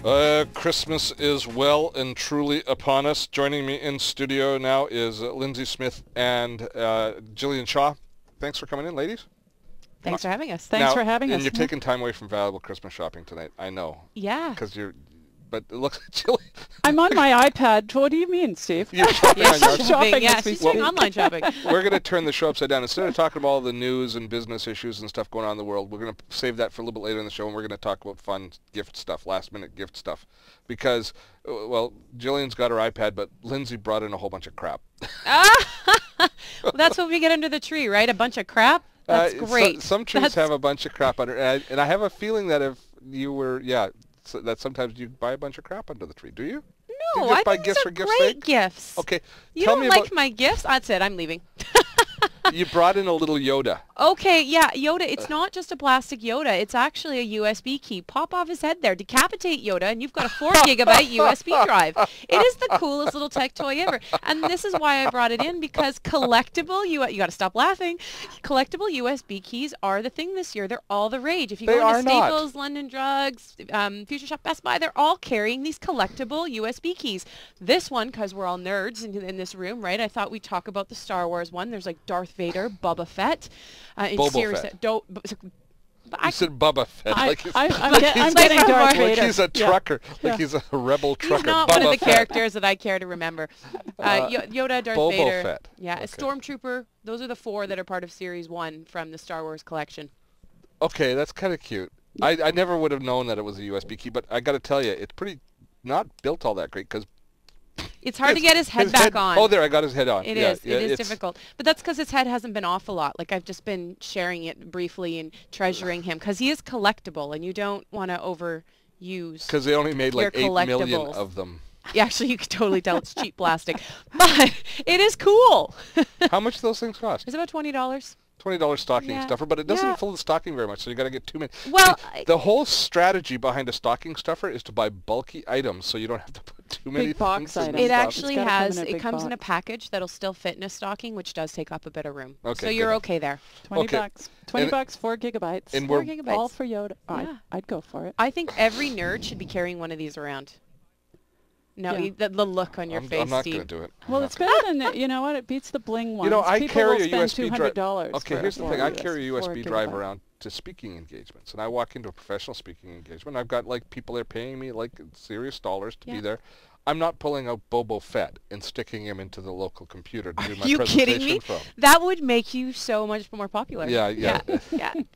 Christmas is well and truly upon us. Joining me in studio now is Lindsay Smith and Gillian Shaw. Thanks for coming in, ladies. Thanks for having us. Thanks for having us. And you're taking time away from valuable Christmas shopping tonight. I know. Yeah. Because but it looks like Gillian. I'm on my iPad. What do you mean, Steve? You're shopping on your shopping. Yeah, she's doing online shopping. We're going to turn the show upside down. Instead of talking about all the news and business issues and stuff going on in the world, we're going to save that for a little bit later in the show, and we're going to talk about fun gift stuff, last-minute gift stuff. Because, well, Gillian's got her iPad, but Lindsay brought in a whole bunch of crap. Well, that's what we get under the tree, right? A bunch of crap? That's great. Some trees have a bunch of crap under it, and I have a feeling that if you were, that sometimes you buy a bunch of crap under the tree. Do you? No, do you just buy I think gifts these for are gifts' great sake? gifts. Okay, You tell don't me like about, my gifts? That's it. I'm leaving. You brought in a little Yoda. Okay, yeah, Yoda. It's not just a plastic Yoda. It's actually a USB key. Pop off his head there. Decapitate Yoda, and you've got a 4 gigabyte USB drive. It is the coolest little tech toy ever. And this is why I brought it in, because collectible, you got to stop laughing, collectible USB keys are the thing this year. They're all the rage. If you go into Staples, London Drugs, Future Shop, Best Buy, they're all carrying these collectible USB keys. This one, because we're all nerds in this room, right? I thought we'd talk about the Star Wars one. There's like Darth Vader, Boba Fett. Boba Fett. You said Bubba Fett. I'm getting Darth Vader. Like he's a trucker. Like he's a rebel trucker. He's not Bubba one of the Fett. characters that I care to remember. Yoda, Darth Boba Vader. Fett. Yeah, Okay. a Stormtrooper. Those are the 4 that are part of Series 1 from the Star Wars collection. Okay, that's kind of cute. I never would have known that it was a USB key, but I got to tell you, it's pretty not built all that great because It's hard to get his head back on. Oh, there, I got his head on. It is difficult. But that's because his head hasn't been off a lot. Like, I've just been sharing it briefly and treasuring him because he is collectible, and you don't want to overuse. Because they only made like 8 million collectibles. of them. Yeah, actually, you can totally tell it's cheap plastic. But it is cool. How much do those things cost? It's about $20. $20 stocking stuffer, but it doesn't Yeah. fill the stocking very much, so you got to get too many. Well, See, the whole strategy behind a stocking stuffer is to buy bulky items, so you don't have to put too many Big box things in items. the it stuff. actually It's gotta come has, in a it big comes in a box. package that'll still fit in a stocking, which does take up a bit of room. Okay, so you're good. okay there. 20 Okay. bucks. 20 And- bucks, 4 gigabytes. and 4 we're gigabytes. all for Yoda. Yeah. I'd go for it. I think every nerd should be carrying one of these around. No, Yeah. the look on your face, I'm not Steve. going to do it. Well, it's better than the, you know what? It beats the bling ones. You know, I People carry will a spend USB drive. $200 Okay, for here's the a thing. I 4 carry a USB drive gigabyte. around to speaking engagements, and I walk into a professional speaking engagement. I've got like people that are paying me like serious dollars to be there. I'm not pulling out Boba Fett and sticking him into the local computer to do my Are you presentation kidding me? from. That would make you so much more popular. Yeah. Yeah.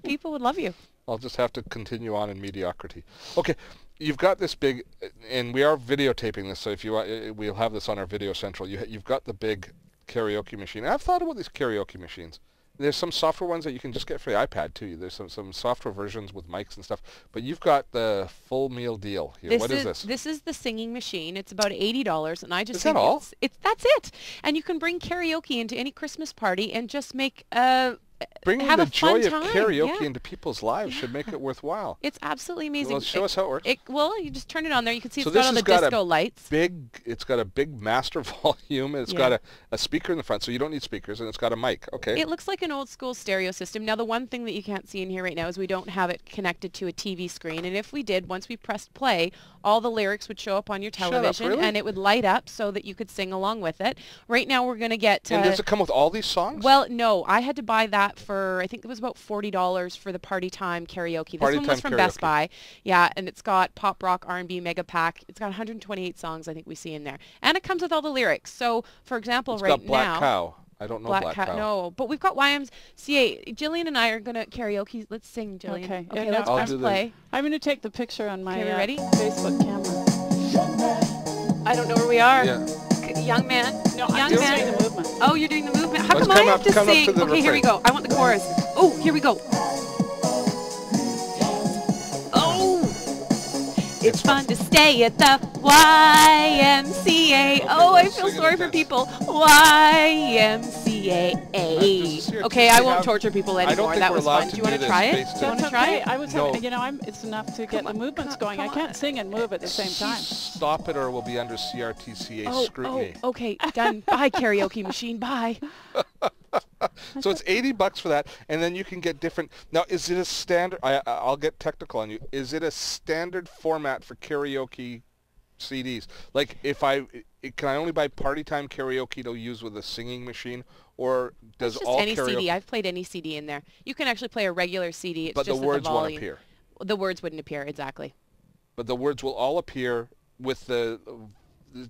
People would love you. I'll just have to continue on in mediocrity. Okay, you've got this big, and we are videotaping this, so if you want, we'll have this on our Video Central. You've got the big karaoke machine. And I've thought about these karaoke machines. There's some software ones that you can just get for the iPad too. There's some software versions with mics and stuff. But you've got the full meal deal here. What is this? This is the singing machine. It's about $80, and I just Is that think all? that's it. And you can bring karaoke into any Christmas party and just make Bringing have the a fun joy of time. karaoke Yeah. into people's lives should make it worthwhile. It's absolutely amazing. Well, show us how it works. Well, you just turn it on there. You can see So it's got this all has the got a disco lights. It's got a big master volume, and it's got a speaker in the front, so you don't need speakers, and it's got a mic. Okay. It looks like an old school stereo system. Now, the one thing that you can't see in here right now is we don't have it connected to a TV screen. And if we did, once we pressed play, all the lyrics would show up on your television, really? and it would light up so that you could sing along with it. Right now, we're going to get... and does it come with all these songs? Well, no. I had to buy that for, I think it was about $40 for the Party Time karaoke. This one was from Best Buy. Yeah, and it's got pop, rock, R&B mega pack. It's got 128 songs, I think we see in there. And it comes with all the lyrics. So, for example, it's right got Black now... Cow. I don't know Black Cow. No, but we've got YMCA. Jillian and I are going to karaoke. Let's sing, Jillian. Okay. Okay, Yeah, let's no, press play. I'm going to take the picture on my Okay, we ready? Facebook camera. I don't know where we are. Yeah. Young man. No, Young I'm just man. doing the movement. Oh, you're doing the movement. How Let's come I come have up- to come up sing? to the Okay, here we refrain. go. I want the chorus. Oh, here we go. Oh, it's fun to stay at the YMCA. Oh, I feel sorry for people. YMCA. Okay, I won't torture people anymore. That was fun. Do you want to try it? Do you want to try it? I was, No. you know, it's enough to get the movements going. I can't sing and move at the same time. Stop it, or we'll be under CRTCA scrutiny. Oh, okay, done. Bye, karaoke machine. Bye. So it's $80 for that, and then you can get different. Now, is it a standard? I'll get technical on you. Is it a standard format for karaoke CDs? Like, can I only buy Party Time Karaoke to use with a singing machine, or does It's just all any karaoke? CD. I've played any CD in there. You can actually play a regular CD. It's But just the that words the won't volume. appear. The words wouldn't appear, exactly. But the words will all appear with the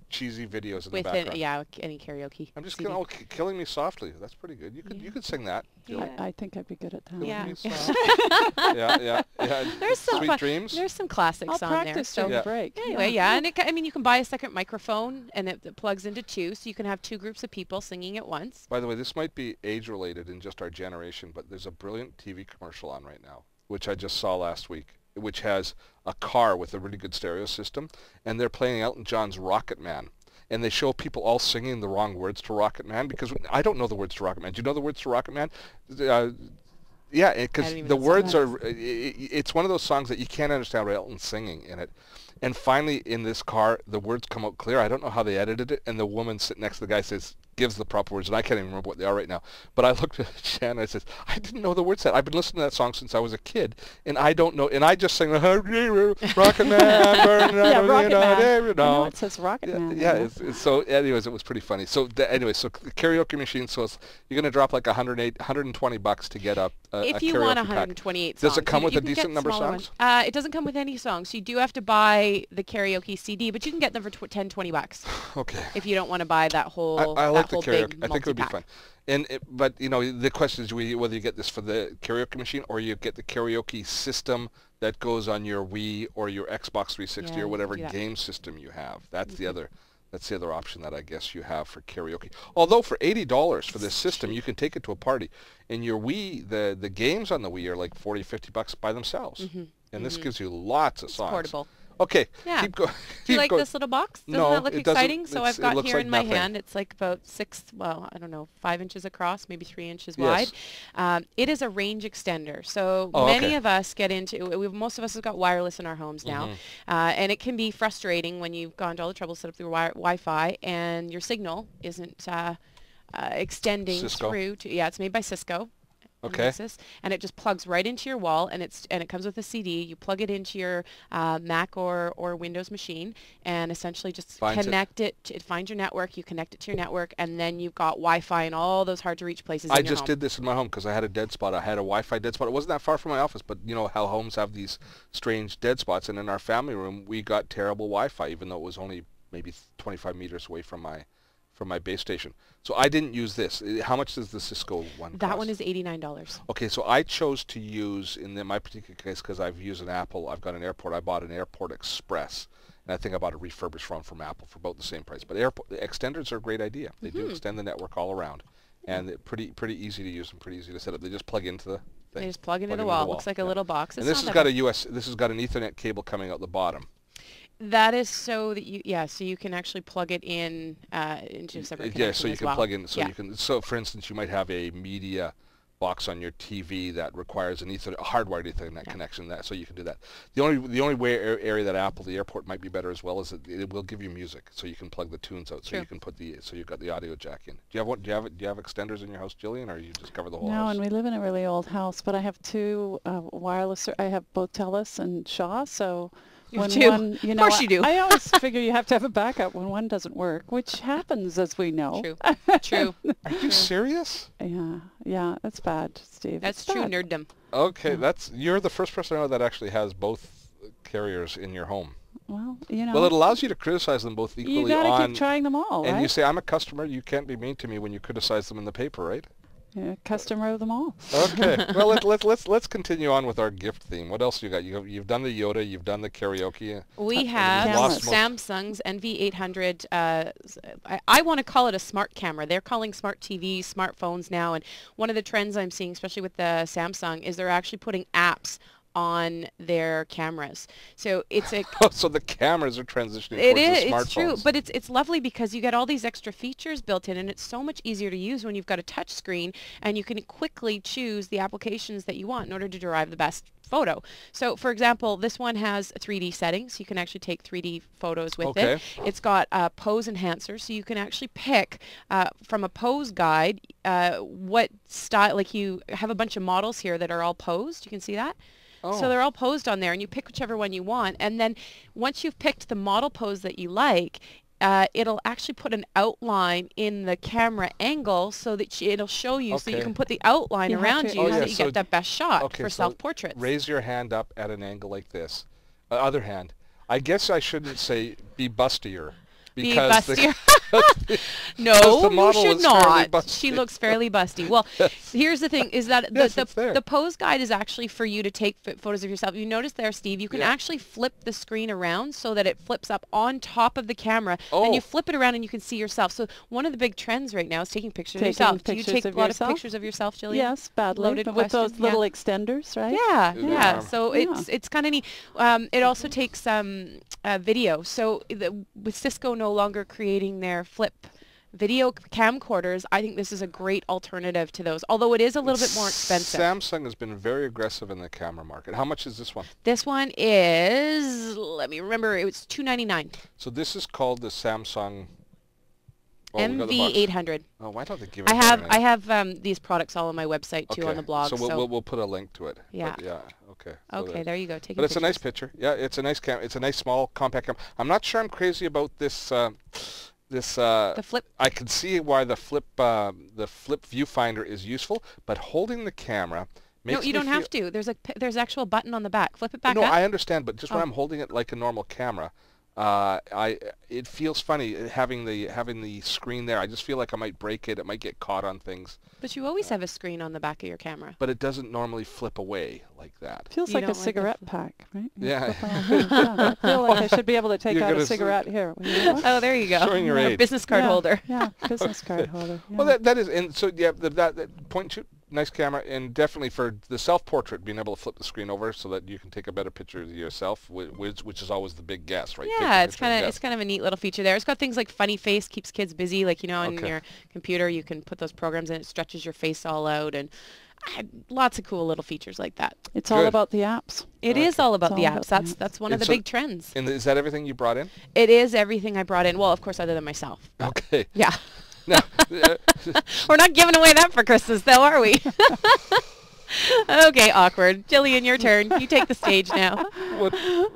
cheesy videos in the background. Yeah, any karaoke. I'm just CD. killing me softly. That's pretty good. You could sing that. Yeah. I think I'd be good at that. Yeah. Me soft. yeah. There's some Sweet Dreams. There's some classics I'll on there. practice So during the break. anyway, yeah, and I mean, you can buy a second microphone, and it plugs into two, so you can have two groups of people singing at once. By the way, this might be age-related in just our generation, but there's a brilliant TV commercial on right now, which I just saw last week, which has a car with a really good stereo system, and they're playing Elton John's Rocket Man. And they show people all singing the wrong words to Rocket Man, because I don't know the words to Rocket Man. Do you know the words to Rocket Man? Yeah, because the words are, it's one of those songs that you can't understand what Elton's singing in it. And finally, in this car, the words come out clear. I don't know how they edited it, and the woman sitting next to the guy gives the proper words, and I can't even remember what they are right now. But I looked at Shannon and I said, I didn't know the words to that. I've been listening to that song since I was a kid, and I don't know, and I just sing, Rocket Man, Yeah, Rocket Man. No. I know it says Rocket Man. Yeah, so anyways, it was pretty funny. So anyway, so the karaoke machine, so you're going to drop like $120 to get a If you karaoke want pack. 128 songs. Does it come with you a can decent get number of smaller songs? ones. It doesn't come with any songs. You do have to buy the karaoke CD, but you can get them for $10-20 Okay. if you don't want to buy that whole I like the whole karaoke. big I think it would be multi-pack. fun. But you know, the question is whether you get this for the karaoke machine or you get the karaoke system that goes on your Wii or your Xbox 360 Yeah, or whatever do that. game system you have. That's the other option that I guess you have for karaoke. Although for $80 for this system, you can take it to a party. And your Wii, the games on the Wii are like $40-50 by themselves. And this gives you lots of songs. Portable. Okay, Yeah. keep going. Do you like this little box? Doesn't No, that look it doesn't. exciting? So I've It got looks here like in my nothing. hand, it's like about 5 inches across, maybe 3 inches Yes. wide. It is a range extender. So Oh, many okay. of us get into, most of us have got wireless in our homes now. And it can be frustrating when you've gone to all the trouble to set up your Wi-Fi and your signal isn't extending Cisco. through to, it's made by Cisco. Okay. And it just plugs right into your wall, and it comes with a CD. You plug it into your Mac or Windows machine, and essentially just connect it. It finds your network. You connect it to your network, and then you've got Wi-Fi in all those hard-to-reach places. I just did this in my home because I had a dead spot. I had a Wi-Fi dead spot. It wasn't that far from my office, but you know how homes have these strange dead spots. And in our family room, we got terrible Wi-Fi, even though it was only maybe 25 meters away from my base station. So I didn't use this. How much does the Cisco one cost? That one is $89. Okay, so I chose to use, in my particular case, because I've used an Apple, I've got an Airport, I bought an Airport Express. And I think I bought a refurbished one from Apple for about the same price. But the extenders are a great idea. They do extend the network all around. And they're pretty easy to use and pretty easy to set up. They just plug into the thing. They just plug into the wall. It looks like a little box. And this has got this has got an Ethernet cable coming out the bottom. That is so that so you can actually plug it in into a separate connection. Yeah, so you as can well. plug in, so for instance, you might have a media box on your TV that requires a hardwired Ethernet connection, so you can do that. The only area that Apple, the Airport, might be better as well is that it will give you music, so you can plug the tunes out, so you can so you've got the audio jack in. Do you have extenders in your house, Gillian, or you just cover the whole house? No, and we live in a really old house, but I have two wireless. I have both TELUS and Shaw, so. You When do. one, Of course you do. I always figure you have to have a backup when one doesn't work, which happens, as we know. True. Are you serious? Yeah, that's bad, Steve. That's It's true bad. nerddom. Okay, you're the first person I know that actually has both carriers in your home. Well, you know. Well, it allows you to criticize them both equally you gotta keep trying them all, and right? you say, I'm a customer, you can't be mean to me when you criticize them in the paper, right? Yeah, customer of them all. Okay. Well, let's continue on with our gift theme. What else you got? You've done the Yoda. You've done the karaoke. We have Cameras. Samsung's NV800. I want to call it a smart camera. They're calling smart TVs, smartphones now. And one of the trends I'm seeing, especially with the Samsung, is they're actually putting apps on their cameras. So it's a So the cameras are transitioning it towards is the smartphones. it's true, but it's lovely because you get all these extra features built in, and it's so much easier to use when you've got a touch screen and you can quickly choose the applications that you want in order to derive the best photo. So for example, this one has 3D settings. You can actually take 3D photos with it. It's got a pose enhancer, so you can actually pick from a pose guide what style, like you have a bunch of models here that are all posed. You can see that? So they're all posed on there, and you pick whichever one you want. And then once you've picked the model pose that you like, it'll actually put an outline in the camera angle so that it'll show you, so you can put the outline around you so that you get that best shot for self-portraits. Raise your hand up at an angle like this. Other hand. I guess I shouldn't say be bustier. Be bustier. No, you should not. She looks fairly busty. Well, here's the thing: is that the pose guide is actually for you to take photos of yourself. You notice there, Steve, you can actually flip the screen around so that it flips up on top of the camera, and you flip it around and you can see yourself. So one of the big trends right now is taking pictures of yourself. Do you take a lot of pictures of yourself, Gillian? Yes, badly, but with those little extenders, right? Yeah. So it's kind of neat. It also takes video. So with Cisco no longer creating their flip video camcorders, I think this is a great alternative to those, although it is a little bit more expensive. Samsung has been very aggressive in the camera market. How much is this one? This one is, let me remember, it was $299. So this is called the Samsung MV800. Oh, why don't they give it? I have these products all on my website too, on the blog. So we'll put a link to it. Yeah. But yeah. Okay. Okay, there you go. But it's a nice picture. Yeah, it's a nice it's a nice small compact camera. I'm not sure I'm crazy about this. The flip. I can see why the flip viewfinder is useful, but holding the camera makes No, you don't have to. There's actual button on the back. Flip it back No, up. I understand, but just when I'm holding it like a normal camera, it feels funny having the screen there. I just feel like I might break it. It might get caught on things. But you always have a screen on the back of your camera. But it doesn't normally flip away like that. Feels like a cigarette pack, right? Yeah. I feel like I should be able to take out a cigarette here. Oh, there you go. Showing your age. Business card holder. Yeah, business card holder. Yeah. Well, that is, and so yeah, that point shoot. Nice camera, and definitely for the self-portrait, being able to flip the screen over so that you can take a better picture of yourself, which is always the big guess, right? Yeah, it's kind of a neat little feature there. It's got things like funny face, keeps kids busy, like on your computer you can put those programs in, it stretches your face all out, and lots of cool little features like that. It's all about the apps. It is all about the apps. That's one of the big trends. And is that everything you brought in? It is everything I brought in. Well, of course, other than myself. Okay. Yeah. No. We're not giving away that for Christmas, though, are we? Okay, awkward. Gillian, your turn. You take the stage now.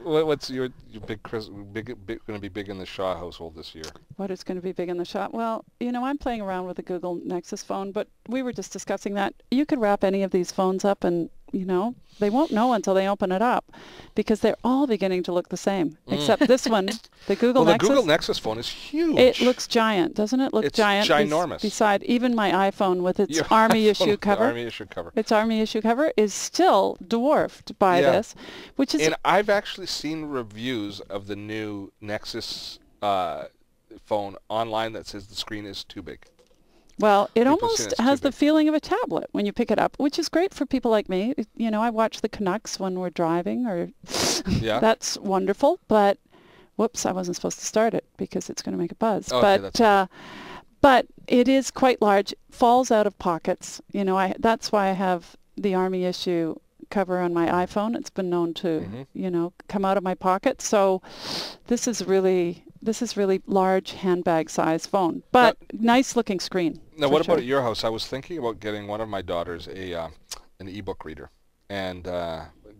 What's your big going to be big in the Shaw household this year? What is going to be big in the Shaw? Well, I'm playing around with the Google Nexus phone, but we were just discussing that. You could wrap any of these phones up and, they won't know until they open it up because they're all beginning to look the same, except this one, the Google Nexus. The Google Nexus phone is huge. It looks giant, doesn't it? Look giant. It's ginormous. Beside even my iPhone with its Army issue cover. Its Army issue cover is still dwarfed by this, which is... And I've actually seen reviews of the new Nexus phone online that says the screen is too big. Well, it almost has the feeling of a tablet when you pick it up, which is great for people like me. I watch the Canucks when we're driving, or that's wonderful. But whoops, I wasn't supposed to start it because it's going to make a buzz. Okay, but it is quite large. Falls out of pockets. That's why I have the Army issue cover on my iPhone. It's been known to, come out of my pocket. So this is really large handbag size phone, but nice looking screen. Now, what about at your house? I was thinking about getting one of my daughters an ebook reader. And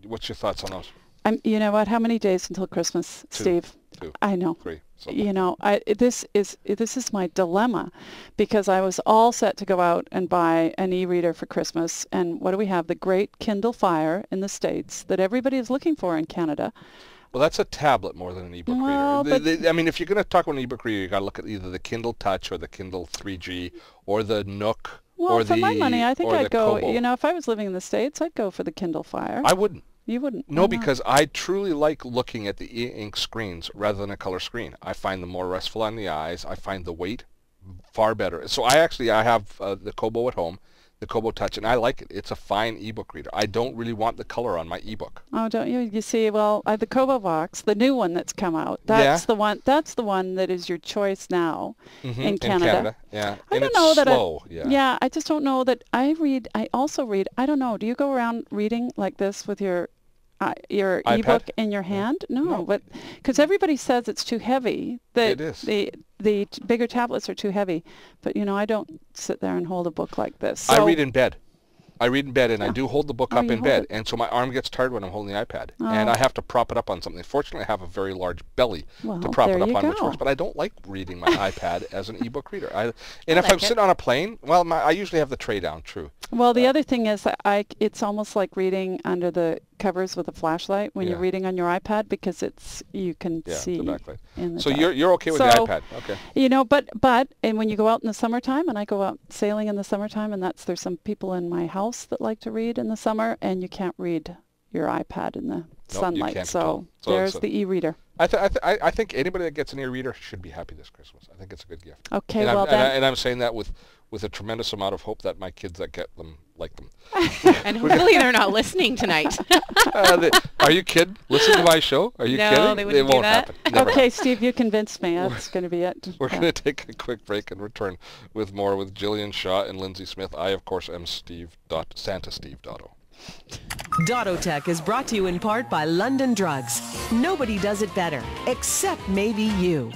what's your thoughts on those? You know what? How many days until Christmas, Steve? 2. I know. 3. This is my dilemma, because I was all set to go out and buy an e-reader for Christmas, and what do we have? The great Kindle Fire in the States that everybody is looking for in Canada. Well, that's a tablet more than an ebook reader. I mean, if you're going to talk about an ebook reader, you got to look at either the Kindle Touch or the Kindle 3G or the Nook. Well, for my money, I think I'd go. If I was living in the States, I'd go for the Kindle Fire. I wouldn't. You wouldn't? No, because I truly like looking at the e-ink screens rather than a color screen. I find them more restful on the eyes. I find the weight far better. So I have the Kobo at home. the Kobo Touch, and I like it. It's a fine ebook reader. I don't really want the color on my ebook. Oh, don't you? You see, well, the Kobo Box, the new one that's come out, that's the one. That's the one that is your choice now in Canada. Yeah, I and don't it's know that. Slow. Yeah, I just don't know that. I also read. I don't know. Do you go around reading like this with your iPad? ebook in your hand? No, but because everybody says it's too heavy. It is. The bigger tablets are too heavy, but I don't sit there and hold a book like this. So I read in bed. And I do hold the book up in bed, and so my arm gets tired when I'm holding the iPad, and I have to prop it up on something. Fortunately, I have a very large belly to prop it up on, which works, but I don't like reading my iPad as an ebook reader. If I'm sitting on a plane, well, I usually have the tray down, true. Well, the other thing is that it's almost like reading under the covers with a flashlight when you're reading on your iPad, because you can see the backlight. In the so dark. you're okay with the iPad, okay? But and when you go out in the summertime, and I go out sailing in the summertime, and there's some people in my house that like to read in the summer, and you can't read your iPad in the sunlight. So there's the e-reader. I think anybody that gets an e-reader should be happy this Christmas. I think it's a good gift. Okay, and I'm saying that with a tremendous amount of hope that my kids that get them like them. And hopefully they're not listening tonight. Are you kidding? Listen to my show? Are you kidding? No, they wouldn't do that. Happen. Never okay, Steve, you convinced me. That's going to be it. We're going to take a quick break and return with more with Gillian Shaw and Lindsay Smith. I, of course, am Santa Steve Dotto. Dotto Tech is brought to you in part by London Drugs. Nobody does it better, except maybe you.